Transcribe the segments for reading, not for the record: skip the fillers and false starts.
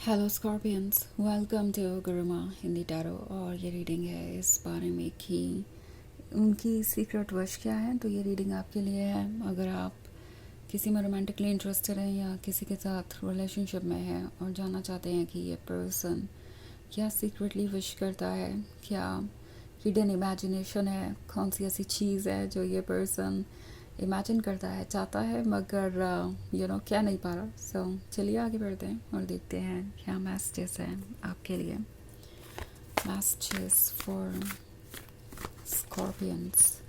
Hello Scorpions, welcome to Guruma Hindi tarot. और ये reading है इस बारे में कि उनकी सीक्रेट विश क्या है। तो ये रीडिंग आपके लिए है अगर आप किसी में रोमांटिकली इंटरेस्टेड हैं या किसी के साथ रिलेशनशिप में हैं और जानना चाहते हैं कि ये पर्सन क्या सीक्रेटली विश करता है, क्या हिडन इमेजिनेशन है, कौन सी ऐसी चीज़ है जो ये पर्सन इमेजिन करता है, चाहता है, मगर क्या नहीं पा रहा। चलिए आगे बढ़ते हैं और देखते हैं क्या मैसेजेस हैं आपके लिए। Messages for scorpions.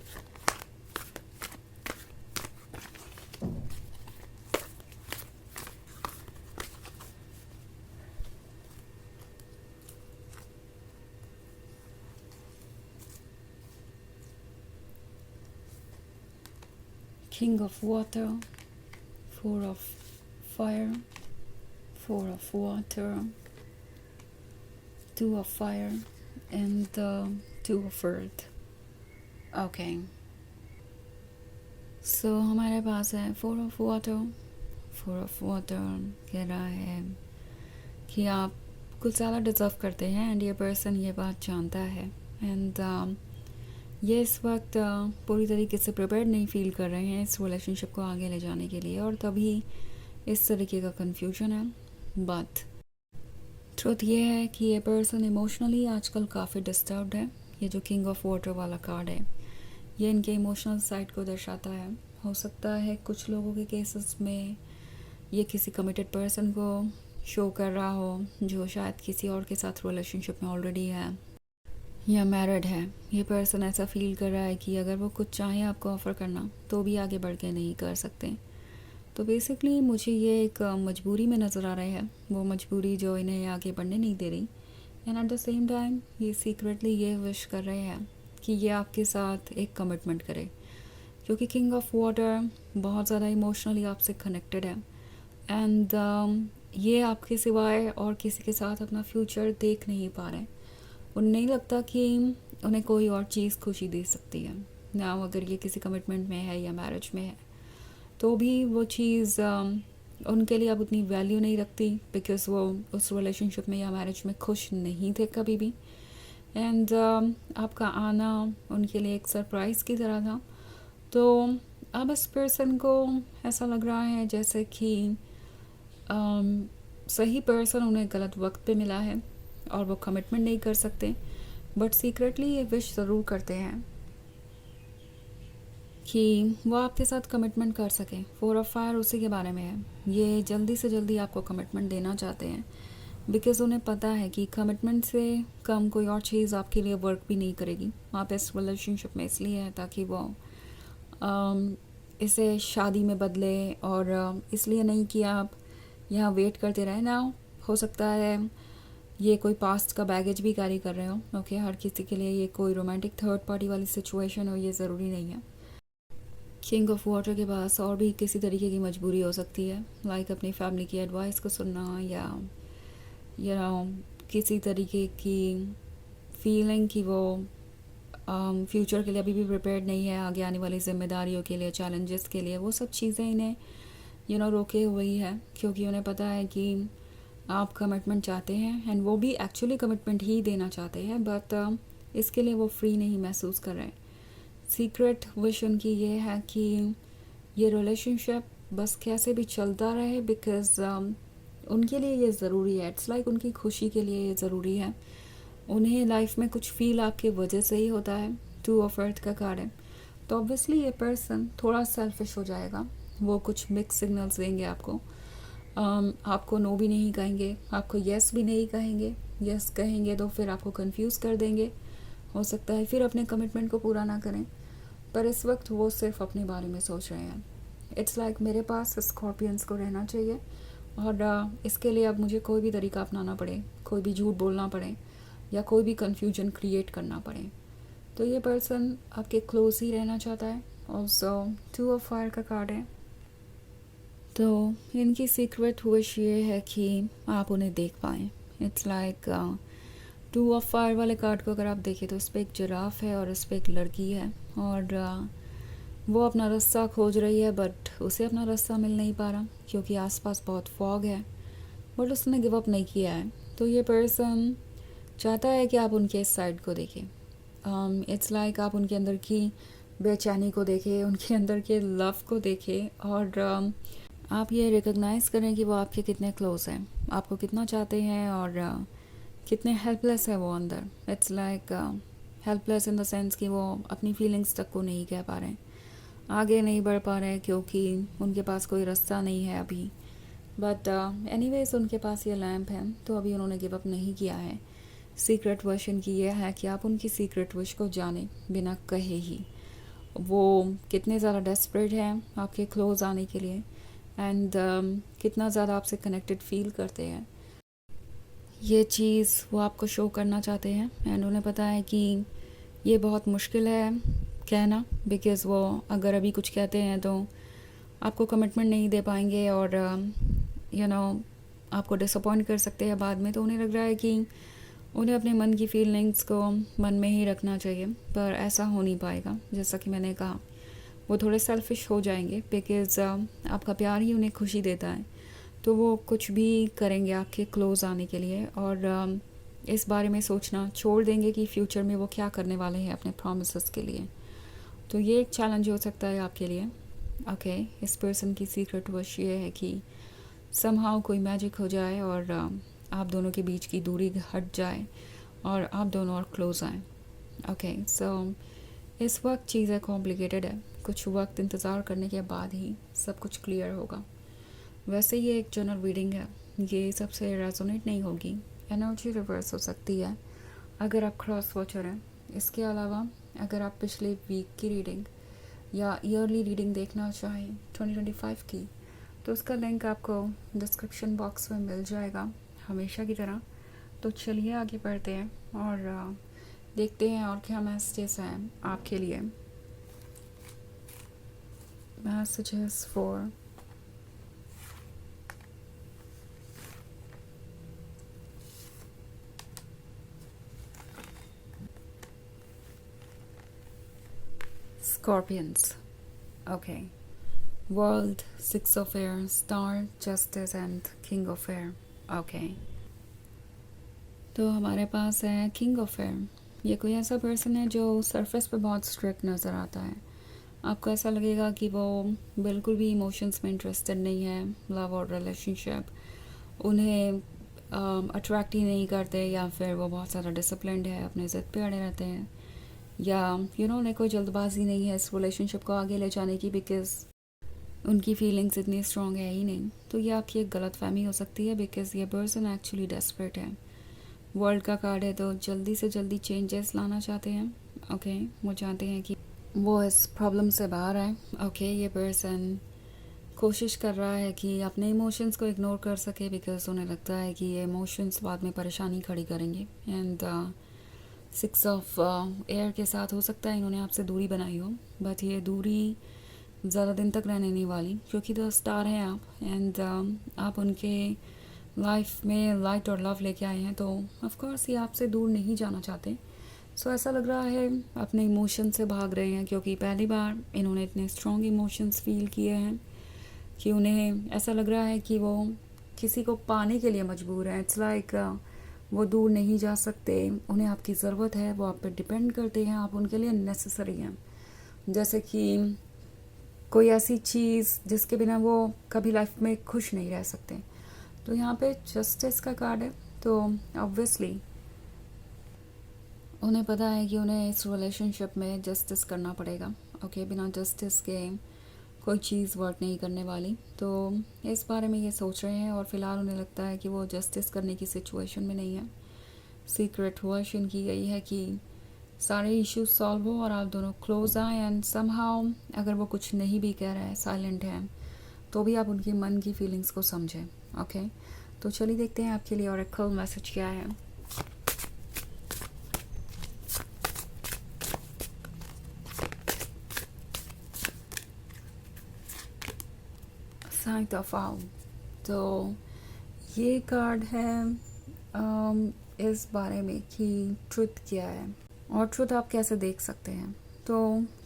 King of water, 4 of fire, 4 of water, 2 of fire and 2 of earth. Okay, सो हमारे पास है 4 of water। 4 of water कह रहा है कि आप कुछ ज़्यादा डिज़र्व करते हैं एंड ये पर्सन ये बात जानता है एंड ये इस वक्त पूरी तरीके से प्रिपेयर्ड नहीं फील कर रहे हैं इस रिलेशनशिप को आगे ले जाने के लिए और तभी इस तरीके का कन्फ्यूजन है। बट ट्रुथ ये है कि ये पर्सन इमोशनली आजकल काफ़ी डिस्टर्ब्ड है। ये जो किंग ऑफ वाटर वाला कार्ड है ये इनके इमोशनल साइड को दर्शाता है। हो सकता है कुछ लोगों के केसेस में ये किसी कमिटेड पर्सन को शो कर रहा हो जो शायद किसी और के साथ रिलेशनशिप में ऑलरेडी है या मैरिड है। ये पर्सन ऐसा फील कर रहा है कि अगर वो कुछ चाहे आपको ऑफ़र करना तो भी आगे बढ़ के नहीं कर सकते। तो बेसिकली मुझे ये एक मजबूरी में नज़र आ रहा है, वो मजबूरी जो इन्हें आगे बढ़ने नहीं दे रही। And at the same time ये सीक्रेटली ये विश कर रहे हैं कि ये आपके साथ एक कमिटमेंट करे, क्योंकि किंग ऑफ वाटर बहुत ज़्यादा इमोशनली आपसे कनेक्टेड है एंड ये आपके सिवाय और किसी के साथ अपना फ्यूचर देख नहीं पा रहे। उन्हें नहीं लगता कि उन्हें कोई और चीज़ खुशी दे सकती है ना, अगर ये किसी कमिटमेंट में है या मैरिज में है तो भी वो चीज़ उनके लिए अब उतनी वैल्यू नहीं रखती, बिकॉज़ वो उस रिलेशनशिप में या मैरिज में खुश नहीं थे कभी भी। एंड आपका आना उनके लिए एक सरप्राइज़ की तरह था। तो अब इस पर्सन को ऐसा लग रहा है जैसे कि सही पर्सन उन्हें गलत वक्त पे मिला है और वो कमिटमेंट नहीं कर सकते, बट सीक्रेटली ये विश ज़रूर करते हैं कि वो आपके साथ कमिटमेंट कर सकें। 4 ऑफ फायर उसी के बारे में है। ये जल्दी से जल्दी आपको कमिटमेंट देना चाहते हैं बिकॉज़ उन्हें पता है कि कमिटमेंट से कम कोई और चीज़ आपके लिए वर्क भी नहीं करेगी। आप इस रिलेशनशिप में इसलिए है ताकि वो इसे शादी में बदले और इसलिए नहीं कि आप यहाँ वेट करते रहे ना। हो सकता है ये कोई पास्ट का बैगेज भी कैरी कर रहे हो। ओके, हर किसी के लिए ये कोई रोमांटिक थर्ड पार्टी वाली सिचुएशन हो ये ज़रूरी नहीं है। किंग ऑफ वाटर के पास और भी किसी तरीके की मजबूरी हो सकती है, लाइक अपनी फैमिली की एडवाइस को सुनना या किसी तरीके की फीलिंग कि वो फ्यूचर के लिए अभी भी प्रिपेयर्ड नहीं है, आगे आने वाली जिम्मेदारियों के लिए, चैलेंजेस के लिए। वो सब चीज़ें इन्हें रोके हुई है क्योंकि उन्हें पता है कि आप कमिटमेंट चाहते हैं एंड वो भी एक्चुअली कमिटमेंट ही देना चाहते हैं, बट इसके लिए वो फ्री नहीं महसूस कर रहे हैं। सीक्रेट विश उनकी ये है कि ये रिलेशनशिप बस कैसे भी चलता रहे बिकॉज़ उनके लिए ये ज़रूरी है। इट्स लाइक उनकी खुशी के लिए ये ज़रूरी है। उन्हें लाइफ में कुछ फील आपकी वजह से ही होता है। 2 ऑफ अर्थ का कार्ड है, तो ऑब्वियसली ये पर्सन थोड़ा सेल्फिश हो जाएगा। वो कुछ मिक्स सिग्नल्स देंगे आपको। आपको नो भी नहीं कहेंगे, आपको येस भी नहीं कहेंगे। येस कहेंगे तो फिर आपको कंफ्यूज कर देंगे, हो सकता है फिर अपने कमिटमेंट को पूरा ना करें। पर इस वक्त वो सिर्फ अपने बारे में सोच रहे हैं। इट्स लाइक मेरे पास स्कॉर्पियंस को रहना चाहिए और इसके लिए अब मुझे कोई भी तरीका अपनाना पड़े, कोई भी झूठ बोलना पड़े या कोई भी कन्फ्यूजन क्रिएट करना पड़े। तो ये पर्सन आपके क्लोज ही रहना चाहता है। ऑल्सो 2 ऑफ फायर का कार्ड है, तो इनकी सीक्रेट विश ये है कि आप उन्हें देख पाएँ। इट्स लाइक 2 ऑफ फायर वाले कार्ड को अगर आप देखें तो इस पर एक जिराफ है और इस पर एक लड़की है और वो अपना रास्ता खोज रही है, बट उसे अपना रास्ता मिल नहीं पा रहा क्योंकि आसपास बहुत फॉग है। बट उसने गिव अप नहीं किया है। तो ये पर्सन चाहता है कि आप उनके इस साइड को देखें। इट्स लाइक आप उनके अंदर की बेचैनी को देखें, उनके अंदर के लव को देखें, और आप ये रिकग्नाइज़ करें कि वो आपके कितने क्लोज हैं, आपको कितना चाहते हैं, और कितने हेल्पलेस है वो अंदर। It's like helpless in the sense कि वो अपनी फीलिंग्स तक को नहीं कह पा रहे हैं, आगे नहीं बढ़ पा रहे हैं, क्योंकि उनके पास कोई रास्ता नहीं है अभी। बट एनीवेज उनके पास ये लैम्प है, तो अभी उन्होंने गिव अप नहीं किया है। सीक्रेट वर्शन की ये है कि आप उनकी सीक्रेट विश को जाने बिना कहे ही वो कितने ज़्यादा डेस्परेट हैं आपके क्लोज आने के लिए, एंड कितना ज़्यादा आपसे कनेक्टेड फील करते हैं। ये चीज़ वो आपको शो करना चाहते हैं, एंड उन्हें पता है कि ये बहुत मुश्किल है कहना, बिकॉज़ वो अगर अभी कुछ कहते हैं तो आपको कमिटमेंट नहीं दे पाएंगे, और यू नो आपको डिसअपॉइंट कर सकते हैं बाद में। तो उन्हें लग रहा है कि उन्हें अपने मन की फीलिंग्स को मन में ही रखना चाहिए, पर ऐसा हो नहीं पाएगा। जैसा कि मैंने कहा, वो थोड़े सेल्फिश हो जाएंगे, बिकॉज़ आपका प्यार ही उन्हें खुशी देता है। तो वो कुछ भी करेंगे आपके क्लोज आने के लिए, और इस बारे में सोचना छोड़ देंगे कि फ्यूचर में वो क्या करने वाले हैं अपने प्रॉमिसेस के लिए। तो ये एक चैलेंज हो सकता है आपके लिए। ओके, इस पर्सन की सीक्रेट विश ये है कि समहाउ कोई मैजिक हो जाए, और आप दोनों के बीच की दूरी हट जाए, और आप दोनों और क्लोज आएँ। ओके, सो इस वक्त चीज़ें कॉम्प्लिकेटेड है, कुछ वक्त इंतज़ार करने के बाद ही सब कुछ क्लियर होगा। वैसे ये एक जनरल रीडिंग है, ये सबसे रेजोनेट नहीं होगी, एनर्जी रिवर्स हो सकती है अगर आप क्रॉस वॉचर हैं। इसके अलावा अगर आप पिछले वीक की रीडिंग या ईयरली रीडिंग देखना चाहें 2025 की, तो उसका लिंक आपको डिस्क्रिप्शन बॉक्स में मिल जाएगा हमेशा की तरह। तो चलिए आगे बढ़ते हैं और देखते हैं और क्या मैसेजेस हैं आपके लिए। Messages for Scorpions. Okay. World, Six of Air, Star, Justice and King of Air. Okay. तो हमारे पास है किंग ऑफ एयर। ये कोई ऐसा पर्सन है जो सरफेस पे बहुत स्ट्रिक्ट नज़र आता है। आपको ऐसा लगेगा कि वो बिल्कुल भी इमोशंस में इंटरेस्टेड नहीं है, लव और रिलेशनशिप उन्हें अट्रैक्ट ही नहीं करते, या फिर वो बहुत ज़्यादा डिसिप्लिन्ड है, अपने ज़िद पे अड़े रहते हैं, या उन्हें कोई जल्दबाजी नहीं है इस रिलेशनशिप को आगे ले जाने की, बिकॉज़ उनकी फीलिंग्स इतनी स्ट्रॉन्ग है ही नहीं। तो ये आपकी एक गलत फहमी हो सकती है, बिकॉज़ ये पर्सन एक्चुअली डेस्परेट है। वर्ल्ड का कार्ड है, तो जल्दी से जल्दी चेंजेस लाना चाहते हैं। ओके, वो चाहते हैं कि वो इस प्रॉब्लम से बाहर आए। ओके, ये पर्सन कोशिश कर रहा है कि अपने इमोशंस को इग्नोर कर सके, बिकॉज उन्हें लगता है कि ये इमोशंस बाद में परेशानी खड़ी करेंगे। एंड 6 ऑफ एयर के साथ हो सकता है इन्होंने आपसे दूरी बनाई हो, बट ये दूरी ज़्यादा दिन तक रहने नहीं वाली, क्योंकि द स्टार हैं आप, एंड आप उनके लाइफ में लाइट और लव लेके आए हैं, तो ऑफ कोर्स ये आपसे दूर नहीं जाना चाहते। सो ऐसा लग रहा है अपने इमोशन से भाग रहे हैं, क्योंकि पहली बार इन्होंने इतने स्ट्रॉन्ग इमोशंस फील किए हैं कि उन्हें ऐसा लग रहा है कि वो किसी को पाने के लिए मजबूर हैं। इट्स लाइक वो दूर नहीं जा सकते, उन्हें आपकी ज़रूरत है, वो आप पे डिपेंड करते हैं, आप उनके लिए नेसेसरी हैं। जैसे कि कोई ऐसी चीज़ जिसके बिना वो कभी लाइफ में खुश नहीं रह सकते। तो यहाँ पे जस्टिस का कार्ड है, तो ऑब्वियसली उन्हें पता है कि उन्हें इस रिलेशनशिप में जस्टिस करना पड़ेगा। ओके, बिना जस्टिस के कोई चीज़ वर्क नहीं करने वाली। तो इस बारे में ये सोच रहे हैं, और फ़िलहाल उन्हें लगता है कि वो जस्टिस करने की सिचुएशन में नहीं है। सीक्रेट वर्शन की गई है कि सारे इश्यूज सॉल्व हो और आप दोनों क्लोज आए, एंड समहाउ अगर वो कुछ नहीं भी कह रहा है, साइलेंट है, तो भी आप उनके मन की फीलिंग्स को समझें। ओके, तो चलिए देखते हैं आपके लिए ऑरेकल मैसेज क्या है। Site of out. तो ये कार्ड है इस बारे में कि ट्रुथ क्या है और ट्रुथ आप कैसे देख सकते हैं। तो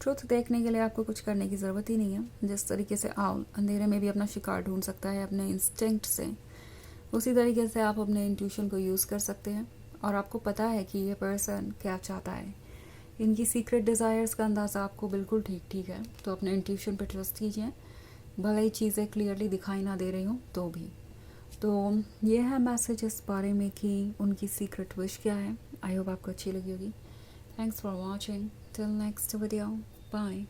ट्रुथ देखने के लिए आपको कुछ करने की ज़रूरत ही नहीं है। जिस तरीके से आउल अंधेरे में भी अपना शिकार ढूंढ सकता है अपने इंस्टिंक्ट से, उसी तरीके से आप अपने इंट्यूशन को यूज़ कर सकते हैं और आपको पता है कि ये पर्सन क्या चाहता है, इनकी सीक्रेट डिज़ायर्स का अंदाज़ा आपको बिल्कुल ठीक ठीक है। तो अपने इंट्यूशन पर ट्रस्ट कीजिए, भले ही चीज़ें क्लियरली दिखाई ना दे रही हों तो भी। तो ये है मैसेज इस बारे में कि उनकी सीक्रेट विश क्या है। आई होप आपको अच्छी लगी होगी। Thanks for watching, till next video, bye.